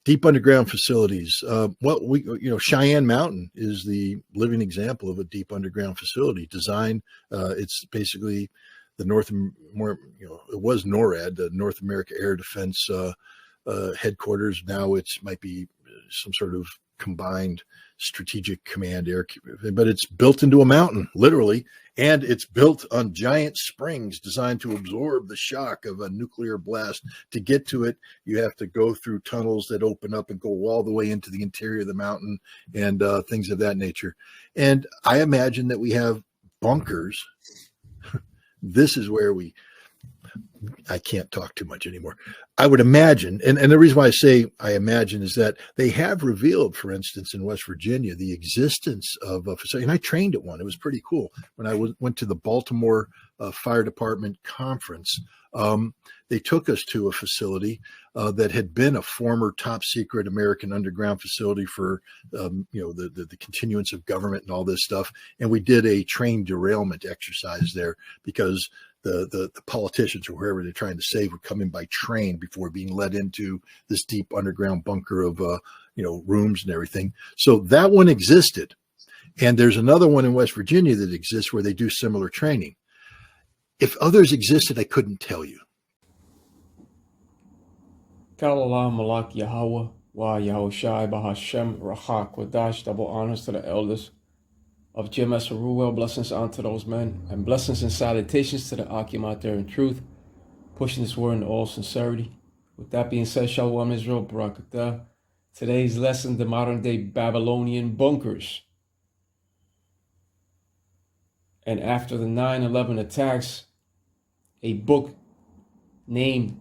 Deep underground facilities. Cheyenne Mountain is the living example of a deep underground facility designed. It's basically the it was NORAD, the North America Air Defense headquarters. Now might be some sort of combined strategic command air, but it's built into a mountain, literally, and it's built on giant springs designed to absorb the shock of a nuclear blast. To get to it, you have to go through tunnels that open up and go all the way into the interior of the mountain and things of that nature. And I imagine that we have bunkers. This is where I can't talk too much anymore. I would imagine, and the reason why I say I imagine is that they have revealed, for instance, in West Virginia, the existence of a facility. And I trained at one. It was pretty cool. When I went to the Baltimore Fire Department conference, they took us to a facility that had been a former top secret American underground facility for, the continuance of government and all this stuff. And we did a train derailment exercise there because the politicians or whoever they're trying to save were coming by train before being led into this deep underground bunker of, rooms and everything. So that one existed. And there's another one in West Virginia that exists where they do similar training. If others existed, I couldn't tell you. Kalalah Malak Yahweh, Wa Yahushai Bahashem Rahak Wadash, double honors to the elders of GMS Ruel, blessings unto those men, and blessings and salutations to the Akim out there in truth, pushing this word in all sincerity. With that being said, Shalom Israel, Barakatah. Today's lesson, the modern day Babylonian bunkers. And after the 9/11 attacks, a book named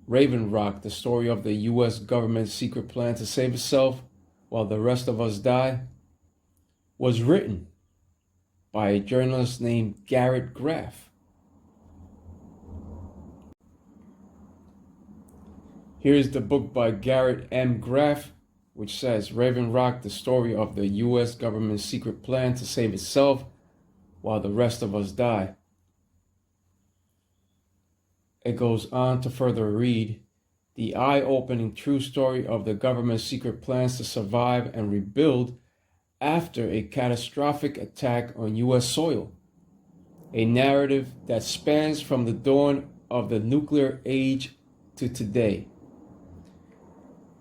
Raven Rock, the story of the U.S. government's secret plan to save itself while the rest of us die, was written by a journalist named Garrett Graff. Here's the book by Garrett M. Graff, which says, Raven Rock, the story of the U.S. government's secret plan to save itself while the rest of us die. It goes on to further read, the eye-opening true story of the government's secret plans to survive and rebuild after a catastrophic attack on U.S. soil. A narrative that spans from the dawn of the nuclear age to today.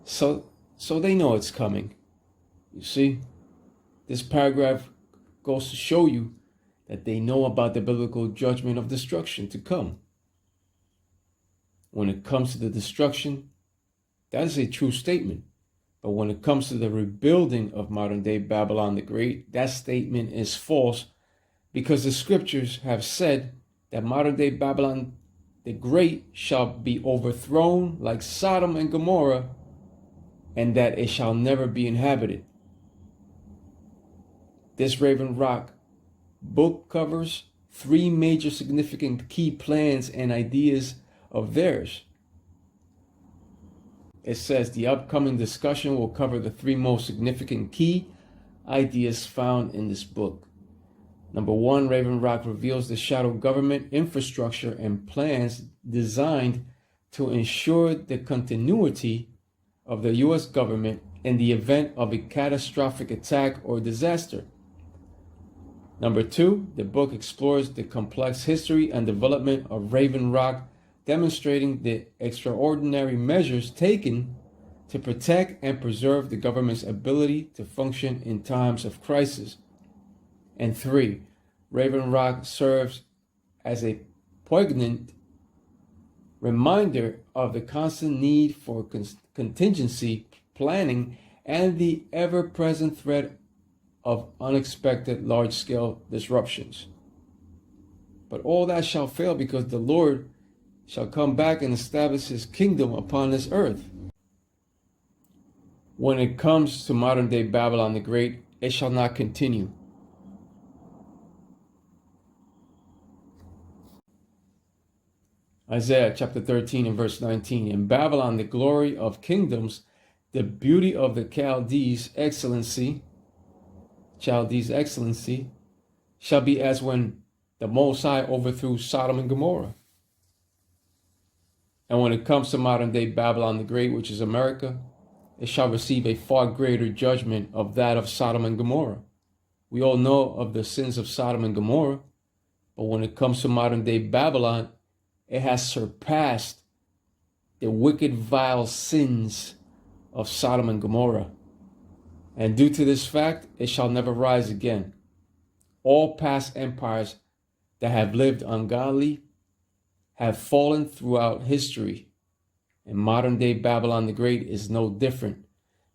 So they know it's coming. You see, this paragraph goes to show you that they know about the biblical judgment of destruction to come. When it comes to the destruction, that is a true statement. But when it comes to the rebuilding of modern-day Babylon the Great, that statement is false, because the scriptures have said that modern-day Babylon the Great shall be overthrown like Sodom and Gomorrah, and that it shall never be inhabited. This Raven Rock book covers 3 major significant key plans and ideas of theirs. It says the upcoming discussion will cover the 3 most significant key ideas found in this book. Number 1, Raven Rock reveals the shadow government infrastructure and plans designed to ensure the continuity of the U.S. government in the event of a catastrophic attack or disaster. Number 2, the book explores the complex history and development of Raven Rock, demonstrating the extraordinary measures taken to protect and preserve the government's ability to function in times of crisis. And 3, Raven Rock serves as a poignant reminder of the constant need for contingency planning and the ever-present threat of unexpected large-scale disruptions. But all that shall fail because the Lord shall come back and establish his kingdom upon this earth. When it comes to modern-day Babylon the Great, it shall not continue. Isaiah chapter 13 and verse 19. In Babylon, the glory of kingdoms, the beauty of the Chaldees' excellency, shall be as when the Most High overthrew Sodom and Gomorrah. And when it comes to modern day Babylon the Great, which is America, it shall receive a far greater judgment of that of Sodom and Gomorrah. We all know of the sins of Sodom and Gomorrah, but when it comes to modern day Babylon, it has surpassed the wicked, vile sins of Sodom and Gomorrah. And due to this fact, it shall never rise again. All past empires that have lived ungodly have fallen throughout history. And modern day Babylon the Great is no different,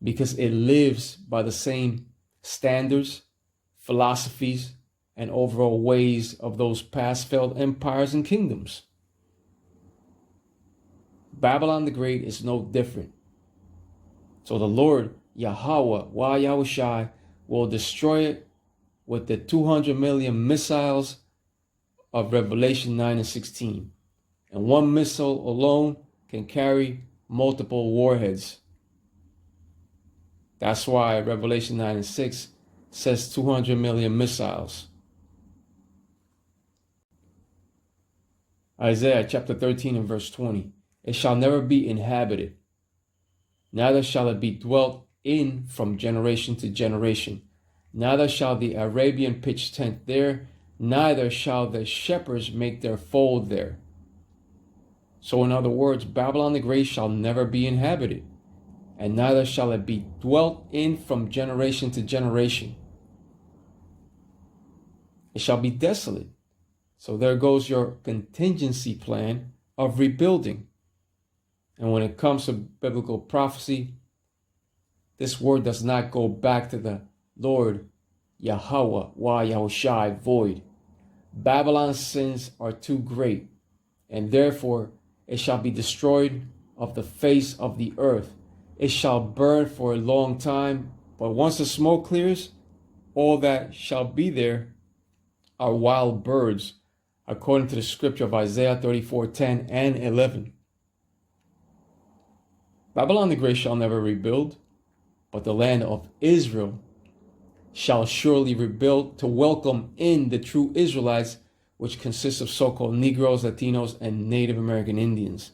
because it lives by the same standards, philosophies, and overall ways of those past failed empires and kingdoms. Babylon the Great is no different. So the Lord, Yahweh, Yahushai, will destroy it with the 200 million missiles of Revelation 9 and 16. And one missile alone can carry multiple warheads. That's why Revelation 9 and 6 says 200 million missiles. Isaiah chapter 13 and verse 20. It shall never be inhabited, neither shall it be dwelt in from generation to generation. Neither shall the Arabian pitch tent there, neither shall the shepherds make their fold there. So in other words, Babylon the Great shall never be inhabited, and neither shall it be dwelt in from generation to generation. It shall be desolate. So there goes your contingency plan of rebuilding. And when it comes to biblical prophecy, this word does not go back to the Lord, Yahweh, Yahushai, void. Babylon's sins are too great, and therefore it shall be destroyed of the face of the earth. It shall burn for a long time, but once the smoke clears, all that shall be there are wild birds, according to the scripture of Isaiah 34:10 and 11. Babylon the Great shall never rebuild, but the land of Israel shall surely rebuild to welcome in the true Israelites, which consists of so-called Negroes, Latinos, and Native American Indians,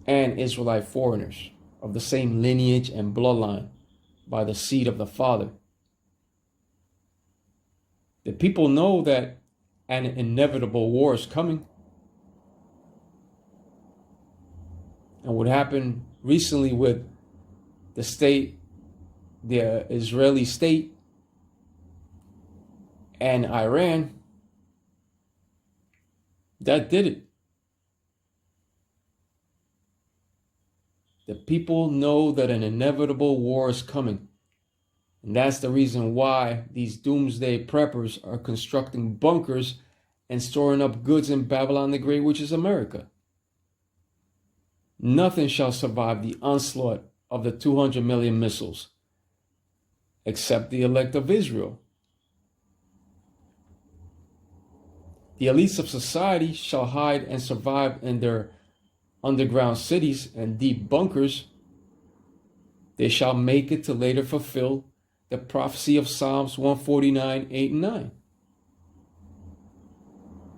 and Israelite foreigners of the same lineage and bloodline by the seed of the Father. The people know that an inevitable war is coming. And what happened recently with the state, the Israeli state, and Iran, that did it. The people know that an inevitable war is coming. And that's the reason why these doomsday preppers are constructing bunkers and storing up goods in Babylon the Great, which is America. Nothing shall survive the onslaught of the 200 million missiles, except the elect of Israel. The elites of society shall hide and survive in their underground cities and deep bunkers. They shall make it to later fulfill the prophecy of Psalms 149, 8 and 9.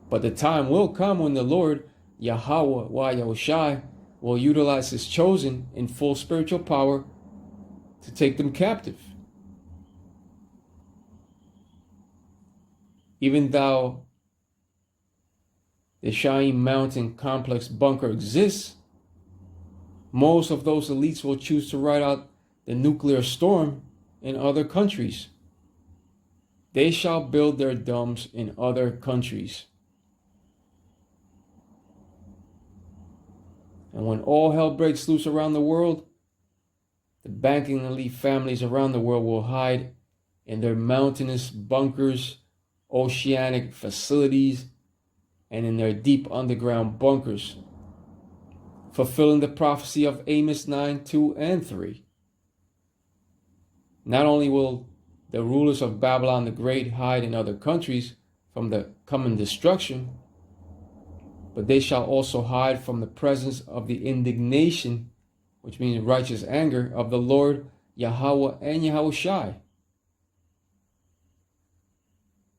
But the time will come when the Lord, Yahweh, Yahushai, will utilize his chosen in full spiritual power to take them captive. Even though the Shaim Mountain complex bunker exists, most of those elites will choose to ride out the nuclear storm in other countries. They shall build their domes in other countries. And when all hell breaks loose around the world, the banking elite families around the world will hide in their mountainous bunkers, oceanic facilities, and in their deep underground bunkers, fulfilling the prophecy of Amos 9, 2 and 3. Not only will the rulers of Babylon the Great hide in other countries from the coming destruction, but they shall also hide from the presence of the indignation, which means righteous anger, of the Lord, Yahweh, and Yahushai.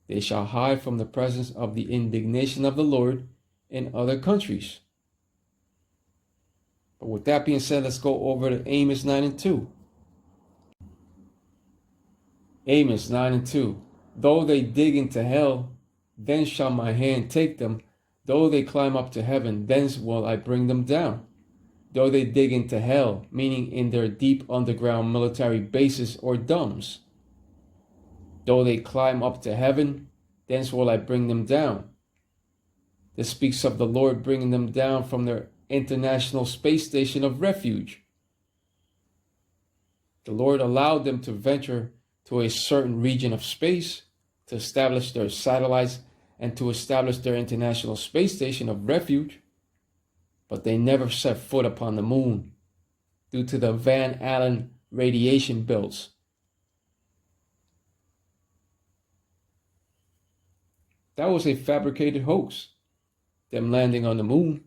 They shall hide from the presence of the indignation of the Lord, in other countries. But with that being said, let's go over to Amos 9 and 2. Amos 9 and 2. Though they dig into hell, then shall my hand take them. Though they climb up to heaven, thence will I bring them down. Though they dig into hell, meaning in their deep underground military bases or domes. Though they climb up to heaven, thence will I bring them down. This speaks of the Lord bringing them down from their international space station of refuge. The Lord allowed them to venture to a certain region of space to establish their satellites and to establish their international space station of refuge, but they never set foot upon the moon due to the Van Allen radiation belts. That was a fabricated hoax, them landing on the moon.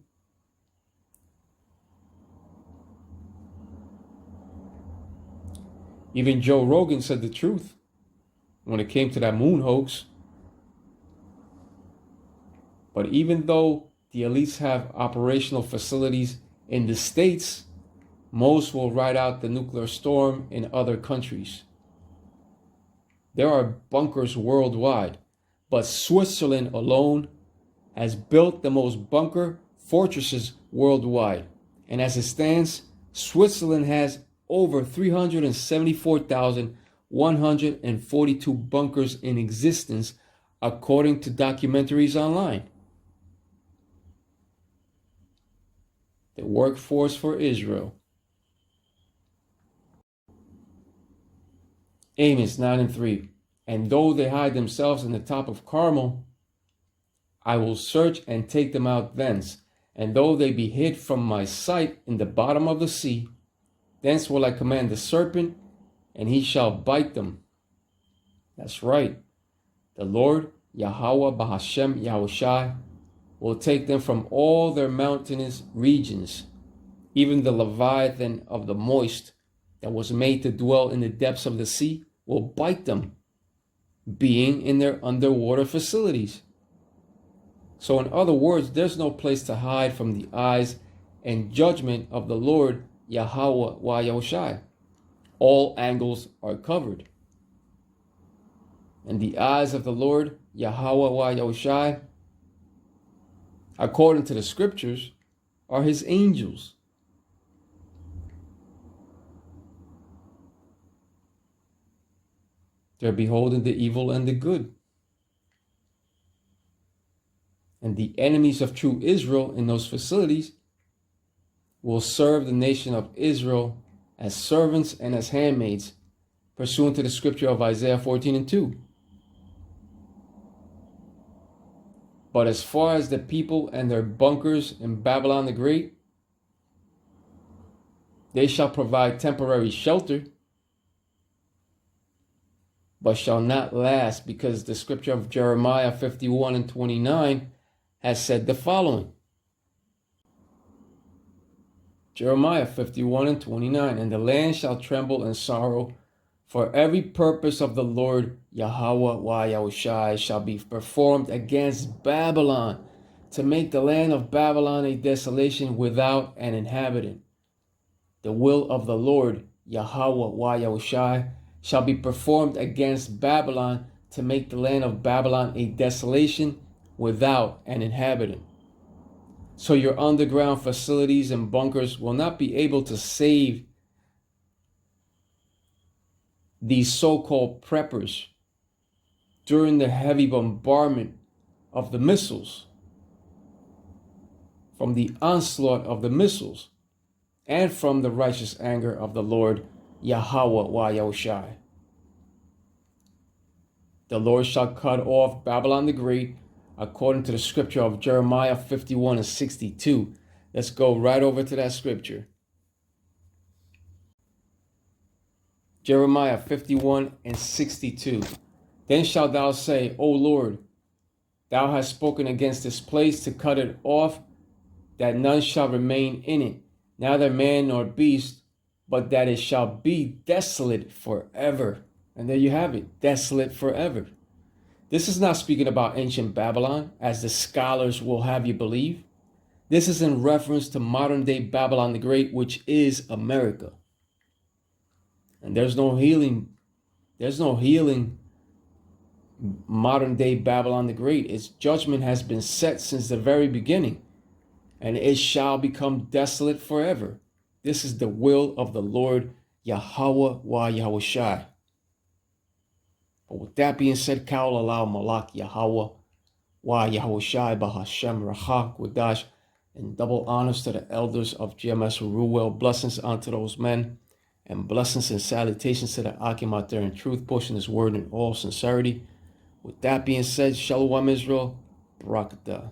Even Joe Rogan said the truth when it came to that moon hoax. But even though the elites have operational facilities in the States, most will ride out the nuclear storm in other countries. There are bunkers worldwide, but Switzerland alone has built the most bunker fortresses worldwide. And as it stands, Switzerland has over 374,142 bunkers in existence, according to documentaries online. The workforce for Israel. Amos 9 and 3. And though they hide themselves in the top of Carmel, I will search and take them out thence. And though they be hid from my sight in the bottom of the sea, thence will I command the serpent, and he shall bite them. That's right. The Lord, Yahweh Bahashem Yahushai, will take them from all their mountainous regions, even the Leviathan of the moist that was made to dwell in the depths of the sea will bite them, being in their underwater facilities. So in other words, there's no place to hide from the eyes and judgment of the Lord Yahweh Yahushai. All angles are covered. And the eyes of the Lord Yahweh Yahushai, according to the scriptures, are his angels. They're beholding the evil and the good. And the enemies of true Israel in those facilities will serve the nation of Israel as servants and as handmaids, pursuant to the scripture of Isaiah 14 and 2. But as far as the people and their bunkers in Babylon the Great, they shall provide temporary shelter, but shall not last, because the scripture of Jeremiah 51 and 29 has said the following. Jeremiah 51 and 29, and the land shall tremble in sorrow, for every purpose of the Lord Yahweh Yahushai shall be performed against Babylon, to make the land of Babylon a desolation without an inhabitant. The will of the Lord Yahweh Yahushai shall be performed against Babylon, to make the land of Babylon a desolation without an inhabitant. So your underground facilities and bunkers will not be able to save these so-called preppers during the heavy bombardment of the missiles, from the onslaught of the missiles, and from the righteous anger of the Lord Yahweh Yahushai. The Lord shall cut off Babylon the Great, according to the scripture of Jeremiah 51 and 62. Let's go right over to that scripture. Jeremiah 51 and 62. Then shalt thou say, O Lord, thou hast spoken against this place to cut it off, that none shall remain in it, neither man nor beast, but that it shall be desolate forever. And there you have it, desolate forever. This is not speaking about ancient Babylon, as the scholars will have you believe. This is in reference to modern day Babylon the Great, which is America. And there's no healing modern day Babylon the Great. Its judgment has been set since the very beginning, and it shall become desolate forever. This is the will of the Lord Yahweh wa Yahushai. But with that being said, Ka'al allow Malak Yahweh wa Yahushai Bahashem Rahak Wadash, and double honors to the elders of GMS Ruel. Blessings unto those men, and blessings and salutations to the Akim out there in truth, pushing this word in all sincerity. With that being said, Shalom Israel, Barakatah.